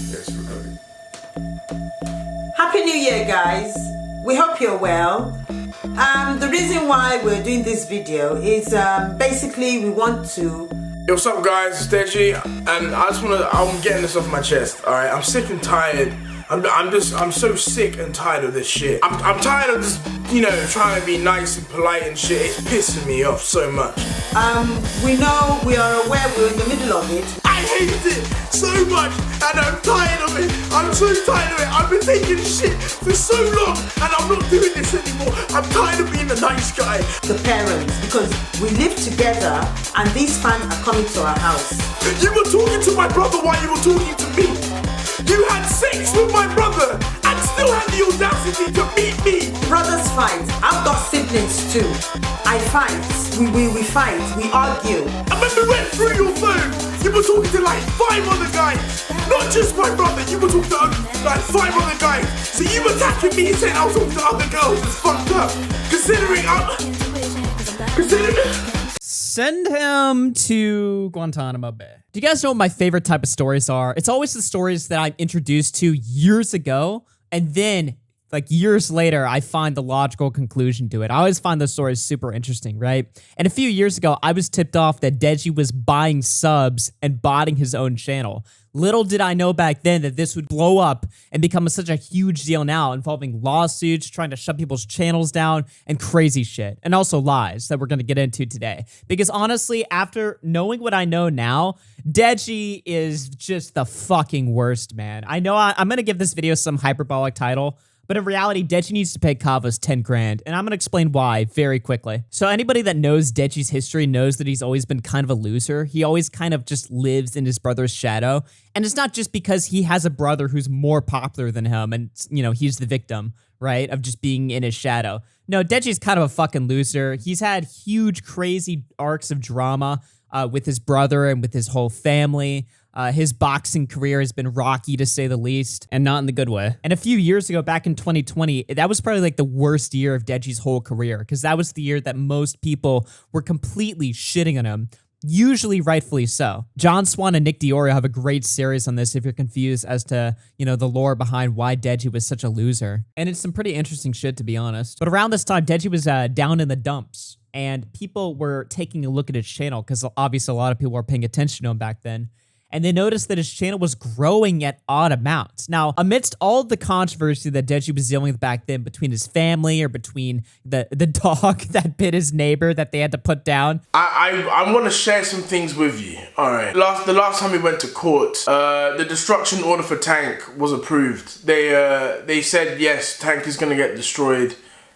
Yes, recording. Happy New Year, guys. We hope you're well. The reason why we're doing this video is basically we want to... Yo, what's up, guys? It's Deji, and I'm getting this off my chest, alright? I'm sick and tired. I'm so sick and tired of this shit. I'm tired of just, trying to be nice and polite and shit. It's pissing me off so much. We know, we are aware we're in the middle of it. I hate it so much, and I'm tired of it. I'm so tired of it. I've been taking shit for so long, and I'm not doing this anymore. I'm tired of being the nice guy. The parents, because we live together, and these fans are coming to our house. You were talking to my brother while you were talking to me. You had sex with my brother and still had the audacity to meet me. Brothers fight. I've got siblings too. I fight. We fight. We argue. I remember went through your phone. You were talking to like 5 other guys. Not just my brother. You were talking to like 5 other guys. So you attacking me and saying I was talking to other girls. It's fucked up. Considering Send him to Guantanamo Bay. Do you guys know what my favorite type of stories are? It's always the stories that I'm introduced to years ago, and then, like, years later, I find the logical conclusion to it. I always find those stories super interesting, right? And a few years ago, I was tipped off that Deji was buying subs and botting his own channel. Little did I know back then that this would blow up and become such a huge deal now, involving lawsuits, trying to shut people's channels down, and crazy shit. And also lies that we're going to get into today. Because honestly, after knowing what I know now, Deji is just the fucking worst, man. I know I'm going to give this video some hyperbolic title, but in reality, Deji needs to pay Kavos 10 grand, and I'm going to explain why very quickly. So anybody that knows Deji's history knows that he's always been kind of a loser. He always kind of just lives in his brother's shadow, and it's not just because he has a brother who's more popular than him, and, he's the victim, right, of just being in his shadow. No, Deji's kind of a fucking loser. He's had huge, crazy arcs of drama with his brother and with his whole family. His boxing career has been rocky, to say the least, and not in the good way. And a few years ago, back in 2020, that was probably like the worst year of Deji's whole career, because that was the year that most people were completely shitting on him, usually rightfully so. John Swan and Nick Diorio have a great series on this if you're confused as to, the lore behind why Deji was such a loser. And it's some pretty interesting shit, to be honest. But around this time, Deji was down in the dumps, and people were taking a look at his channel, because obviously a lot of people were paying attention to him back then. And they noticed that his channel was growing at odd amounts. Now, amidst all of the controversy that Deji was dealing with back then between his family or between the dog that bit his neighbor that they had to put down. I want to share some things with you. All right. The last time we went to court, the destruction order for Tank was approved. They said, yes, Tank is going to get destroyed.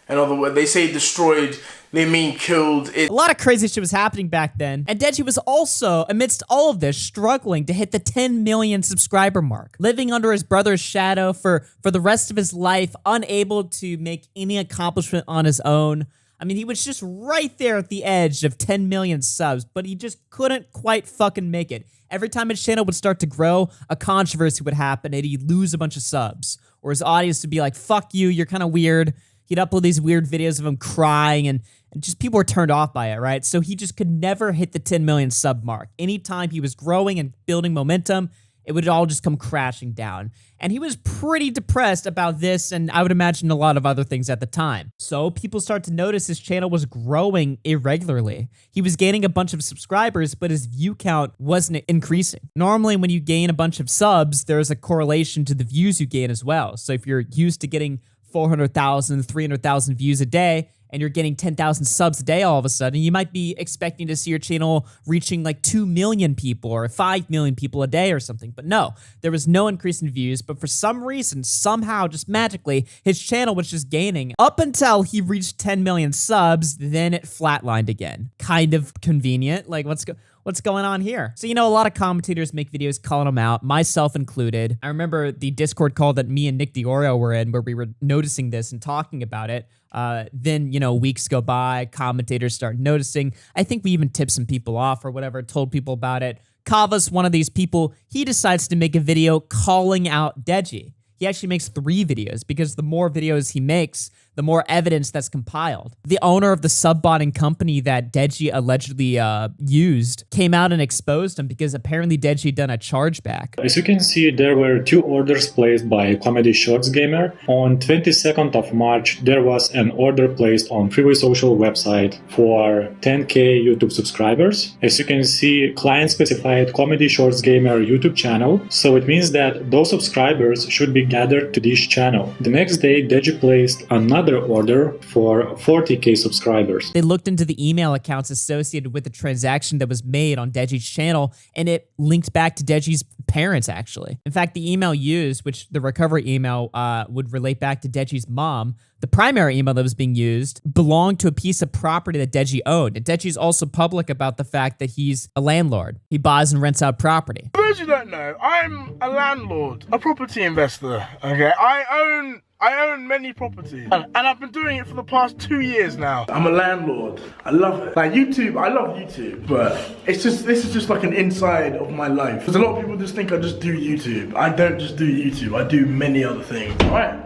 In other words, they say destroyed, they mean killed. A lot of crazy shit was happening back then, and Deji was also, amidst all of this, struggling to hit the 10 million subscriber mark, living under his brother's shadow for the rest of his life, unable to make any accomplishment on his own. I mean, he was just right there at the edge of 10 million subs, but he just couldn't quite fucking make it. Every time his channel would start to grow, a controversy would happen, and he'd lose a bunch of subs, or his audience would be like, fuck you, you're kind of weird. He'd upload these weird videos of him crying, and just people were turned off by it, right? So he just could never hit the 10 million sub mark. Anytime he was growing and building momentum, it would all just come crashing down. And he was pretty depressed about this, and I would imagine a lot of other things at the time. So people started to notice his channel was growing irregularly. He was gaining a bunch of subscribers, but his view count wasn't increasing. Normally, when you gain a bunch of subs, there's a correlation to the views you gain as well. So if you're used to getting 400,000, 300,000 views a day, and you're getting 10,000 subs a day all of a sudden, you might be expecting to see your channel reaching like 2 million people or 5 million people a day or something. But no, there was no increase in views. But for some reason, somehow, just magically, his channel was just gaining up until he reached 10 million subs. Then it flatlined again. Kind of convenient. Like, what's going on here? So, a lot of commentators make videos calling him out, myself included. I remember the Discord call that me and Nick Diorio were in, where we were noticing this and talking about it. Then, weeks go by, commentators start noticing. I think we even tipped some people off or whatever, told people about it. Kavos, one of these people, he decides to make a video calling out Deji. He actually makes 3 videos, because the more videos he makes, the more evidence that's compiled. The owner of the Subbotting company that Deji allegedly used came out and exposed him because apparently Deji had done a chargeback. As you can see, there were 2 orders placed by Comedy Shorts Gamer. On 22nd of March, there was an order placed on Freeway Social website for 10k YouTube subscribers. As you can see, client specified Comedy Shorts Gamer YouTube channel, so it means that those subscribers should be gathered to this channel. The next day, Deji placed another order for 40k subscribers. They looked into the email accounts associated with the transaction that was made on Deji's channel, and it linked back to Deji's parents, actually. In fact, the email used, which the recovery email would relate back to Deji's mom, the primary email that was being used belonged to a piece of property that Deji owned. And Deji's also public about the fact that he's a landlord. He buys and rents out property. For those who don't know, I'm a landlord, a property investor, okay? I own many properties, and I've been doing it for the past 2 years now. I'm a landlord. I love it. Like YouTube, I love YouTube, but this is just like an inside of my life. Because a lot of people just think I just do YouTube. I don't just do YouTube, I do many other things, alright?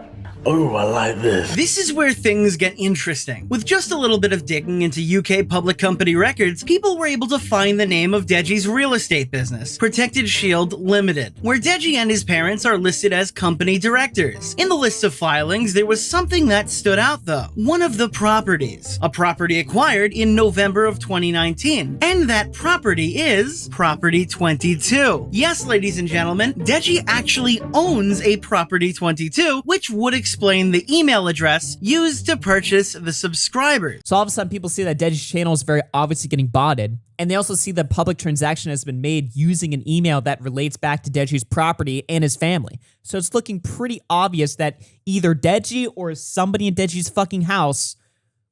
Oh, I like this. This is where things get interesting. With just a little bit of digging into UK public company records, people were able to find the name of Deji's real estate business, Protected Shield Limited, where Deji and his parents are listed as company directors. In the list of filings, there was something that stood out though. One of the properties. A property acquired in November of 2019. And that property is Property 22. Yes, ladies and gentlemen, Deji actually owns a Property 22, which would explain the email address used to purchase the subscribers. So all of a sudden people see that Deji's channel is very obviously getting botted, and they also see that public transaction has been made using an email that relates back to Deji's property and his family. So it's looking pretty obvious that either Deji or somebody in Deji's fucking house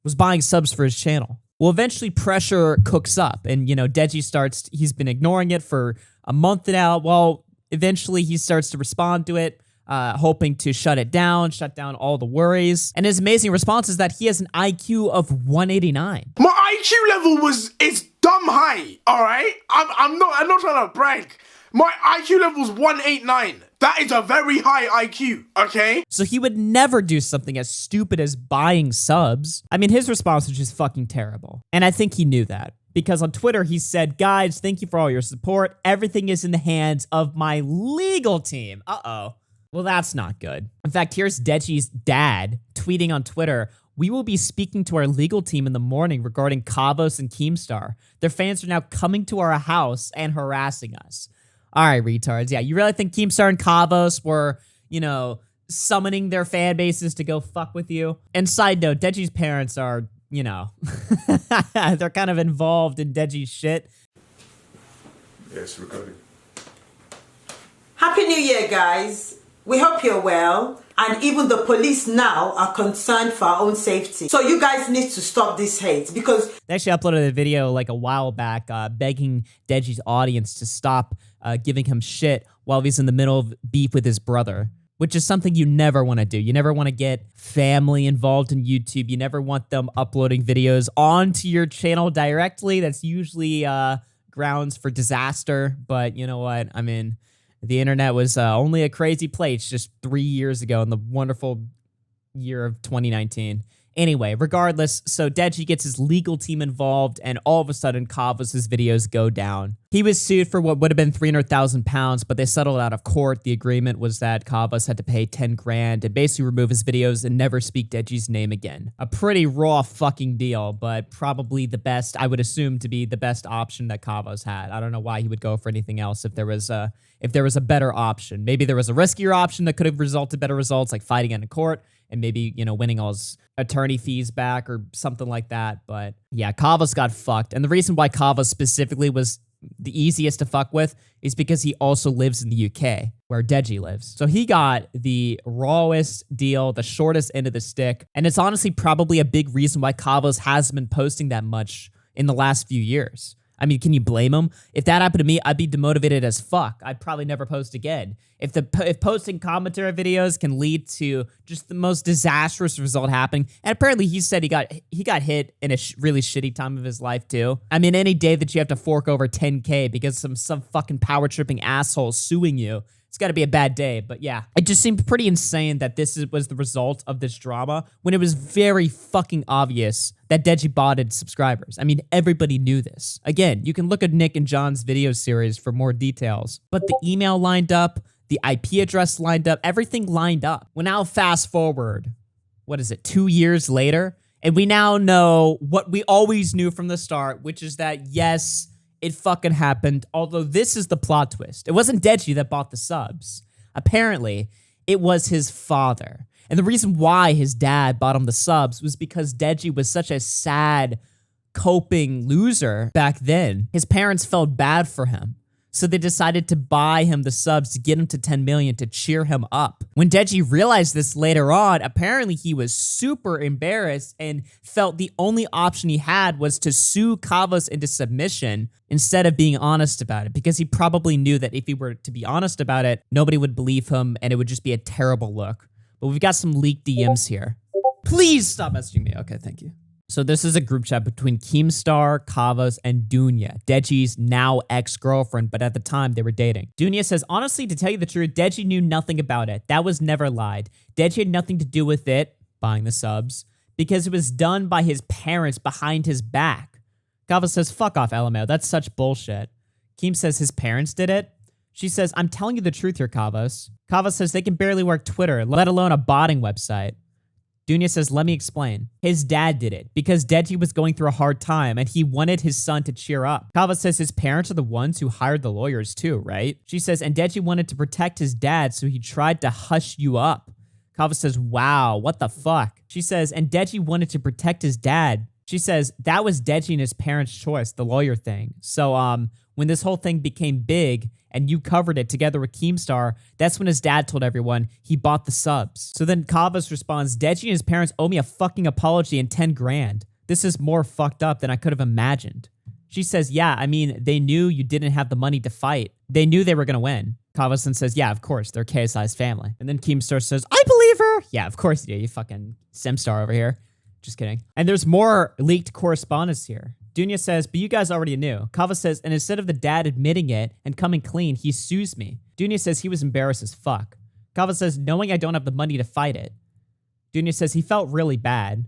was buying subs for his channel. Well, eventually pressure cooks up, and Deji he's been ignoring it for a month now. Well, eventually he starts to respond to it, hoping to shut down all the worries. And his amazing response is that he has an IQ of 189. My IQ level is dumb high, alright? I'm not trying to brag. My IQ level is 189. That is a very high IQ, okay? So he would never do something as stupid as buying subs. I mean, his response was just fucking terrible. And I think he knew that. Because on Twitter, he said, guys, thank you for all your support. Everything is in the hands of my legal team. Uh-oh. Well, that's not good. In fact, here's Deji's dad tweeting on Twitter, we will be speaking to our legal team in the morning regarding Kavos and Keemstar. Their fans are now coming to our house and harassing us. All right, retards. Yeah, you really think Keemstar and Kavos were, summoning their fan bases to go fuck with you? And side note, Deji's parents are, they're kind of involved in Deji's shit. Yes, recording. Happy New Year, guys. We hope you're well, and even the police now are concerned for our own safety. So you guys need to stop this hate, because they actually uploaded a video like a while back begging Deji's audience to stop giving him shit while he's in the middle of beef with his brother, which is something you never want to do. You never want to get family involved in YouTube. You never want them uploading videos onto your channel directly. That's usually grounds for disaster, but you know what? I mean, the internet was only a crazy place just 3 years ago in the wonderful year of 2019. Anyway, regardless, so Deji gets his legal team involved, and all of a sudden, Kavos' videos go down. He was sued for what would have been £300,000, but they settled out of court. The agreement was that Kavos had to pay 10 grand and basically remove his videos and never speak Deji's name again. A pretty raw fucking deal, but probably the best, I would assume, to be the best option that Kavos had. I don't know why he would go for anything else if there was a better option. Maybe there was a riskier option that could have resulted better results, like fighting in a court and maybe, winning all his attorney fees back or something like that. But yeah, Kavos got fucked. And the reason why Kavos specifically was the easiest to fuck with is because he also lives in the UK, where Deji lives. So he got the rawest deal, the shortest end of the stick. And it's honestly probably a big reason why Kavos hasn't been posting that much in the last few years. I mean, can you blame him? If that happened to me, I'd be demotivated as fuck. I'd probably never post again. If posting commentary videos can lead to just the most disastrous result happening, and apparently he said he got hit in a really shitty time of his life too. I mean, any day that you have to fork over 10K because some fucking power tripping asshole suing you, It's got to be a bad day. But yeah, it just seemed pretty insane that was the result of this drama when it was very fucking obvious that Deji botted subscribers. I mean, everybody knew this. Again, you can look at Nick and John's video series for more details, but the email lined up, the IP address lined up, everything lined up. Well, now fast forward, 2 years later, and we now know what we always knew from the start, which is that yes, it fucking happened, although this is the plot twist. It wasn't Deji that bought the subs. Apparently, it was his father. And the reason why his dad bought him the subs was because Deji was such a sad, coping loser back then. His parents felt bad for him. So they decided to buy him the subs to get him to 10 million to cheer him up. When Deji realized this later on, apparently he was super embarrassed and felt the only option he had was to sue Kavos into submission instead of being honest about it, because he probably knew that if he were to be honest about it, nobody would believe him and it would just be a terrible look. But we've got some leaked DMs here. Please stop messaging me. Okay, thank you. So this is a group chat between Keemstar, Kavos, and Dounja, Deji's now ex-girlfriend, but at the time they were dating. Dounja says, honestly, to tell you the truth, Deji knew nothing about it. That was never lied. Deji had nothing to do with it, buying the subs, because it was done by his parents behind his back. Kavos says, fuck off, LMAO. That's such bullshit. Keem says his parents did it. She says, I'm telling you the truth here, Kavos. Kavos says they can barely work Twitter, let alone a botting website. Dounja says, let me explain. His dad did it because Deji was going through a hard time and he wanted his son to cheer up. Kavos says his parents are the ones who hired the lawyers too, right? She says, and Deji wanted to protect his dad, so he tried to hush you up. Kavos says, wow, what the fuck? She says, and Deji wanted to protect his dad. She says, that was Deji and his parents' choice, the lawyer thing. So, when this whole thing became big and you covered it together with Keemstar, that's when his dad told everyone he bought the subs. So then Kavos responds, Deji and his parents owe me a fucking apology and 10 grand. This is more fucked up than I could have imagined. She says, yeah, I mean, they knew you didn't have the money to fight. They knew they were going to win. Kavos then says, yeah, of course, they're KSI's family. And then Keemstar says, I believe her. Yeah, of course you do, you fucking Simstar over here. Just kidding. And there's more leaked correspondence here. Dounja says, but you guys already knew. Kavos says, and instead of the dad admitting it and coming clean, he sues me. Dounja says he was embarrassed as fuck. Kavos says, knowing I don't have the money to fight it. Dounja says he felt really bad.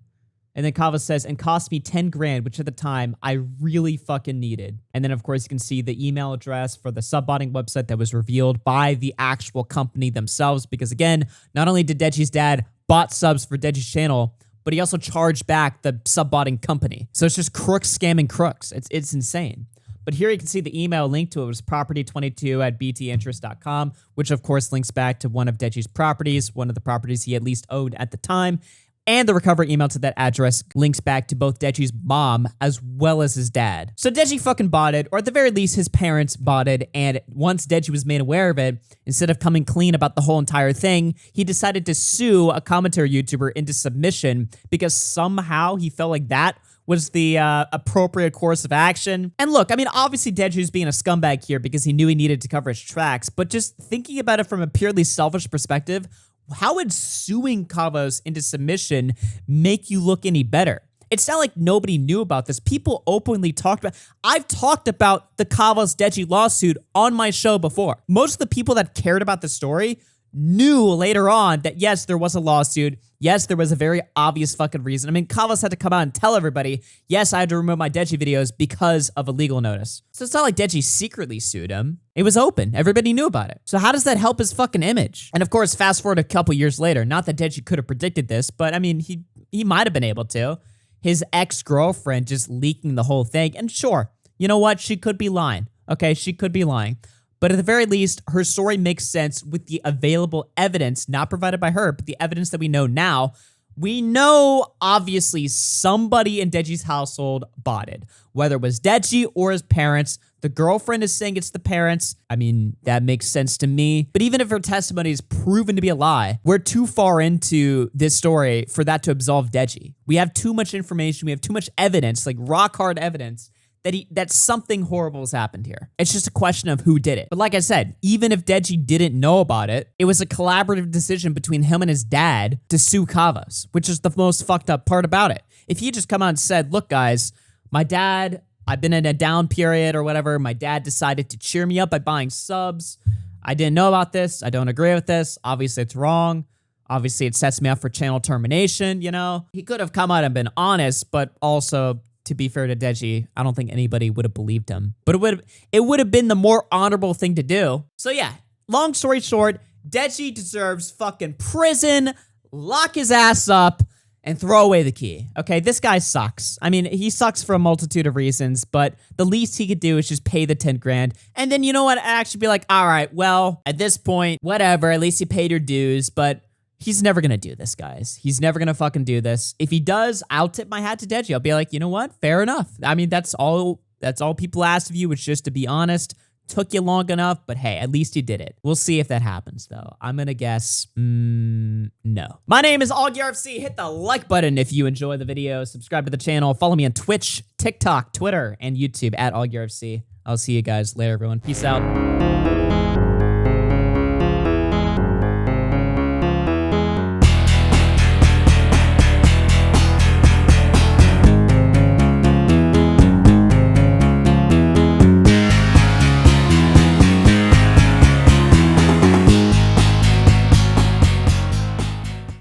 And then Kavos says, and cost me 10 grand, which at the time I really fucking needed. And then of course you can see the email address for the Subbotting website that was revealed by the actual company themselves. Because again, not only did Deji's dad bought subs for Deji's channel, but he also charged back the Subbotting company. So it's just crooks scamming crooks. It's insane. But here you can see the email link to it was property22@btinterest.com, which of course links back to one of Deji's properties, one of the properties he at least owned at the time. And the recovery email to that address links back to both Deji's mom as well as his dad. So Deji fucking bought it, or at the very least his parents bought it, and once Deji was made aware of it, instead of coming clean about the whole entire thing, he decided to sue a commentary YouTuber into submission because somehow he felt like that was the appropriate course of action. And look, I mean, obviously Deji's being a scumbag here because he knew he needed to cover his tracks, but just thinking about it from a purely selfish perspective, how would suing Kavos into submission make you look any better? It's not like nobody knew about this. People openly talked about. I've talked about the Kavos Deji lawsuit on my show before. Most of the people that cared about the story knew later on that yes, there was a lawsuit. Yes, there was a very obvious fucking reason. I mean, Kavos had to come out and tell everybody, yes, I had to remove my Deji videos because of a legal notice. So it's not like Deji secretly sued him. It was open. Everybody knew about it. So how does that help his fucking image? And of course, fast forward a couple years later, not that Deji could have predicted this, but I mean, he might have been able to. His ex-girlfriend just leaking the whole thing. And sure, you know what? She could be lying. Okay, she could be lying. But at the very least, her story makes sense with the available evidence, not provided by her, but the evidence that we know now. We know, obviously, somebody in Deji's household bought it. Whether it was Deji or his parents, the girlfriend is saying it's the parents. I mean, that makes sense to me. But even if her testimony is proven to be a lie, we're too far into this story for that to absolve Deji. We have too much information. We have too much evidence, like rock-hard evidence, that something horrible has happened here. It's just a question of who did it. But like I said, even if Deji didn't know about it, it was a collaborative decision between him and his dad to sue Kavos, which is the most fucked up part about it. If he just come out and said, look guys, my dad, I've been in a down period or whatever, my dad decided to cheer me up by buying subs. I didn't know about this. I don't agree with this. Obviously, it's wrong. Obviously, it sets me up for channel termination, you know? He could have come out and been honest, but also, to be fair to Deji, I don't think anybody would have believed him. But it would have been the more honorable thing to do. So yeah, long story short, Deji deserves fucking prison, lock his ass up, and throw away the key. Okay, this guy sucks. I mean, he sucks for a multitude of reasons, but the least he could do is just pay the 10 grand. And then, you know what, I'd actually be like, all right, well, at this point, whatever, at least you paid your dues, but he's never gonna do this, guys. He's never gonna fucking do this. If he does, I'll tip my hat to Deji. I'll be like, you know what, fair enough. I mean, that's all people asked of you, was just to be honest. Took you long enough, but hey, at least you did it. We'll see if that happens, though. I'm gonna guess, no. My name is AllGearFC. Hit the like button if you enjoy the video. Subscribe to the channel. Follow me on Twitch, TikTok, Twitter, and YouTube at AllGearFC. I'll see you guys later, everyone. Peace out.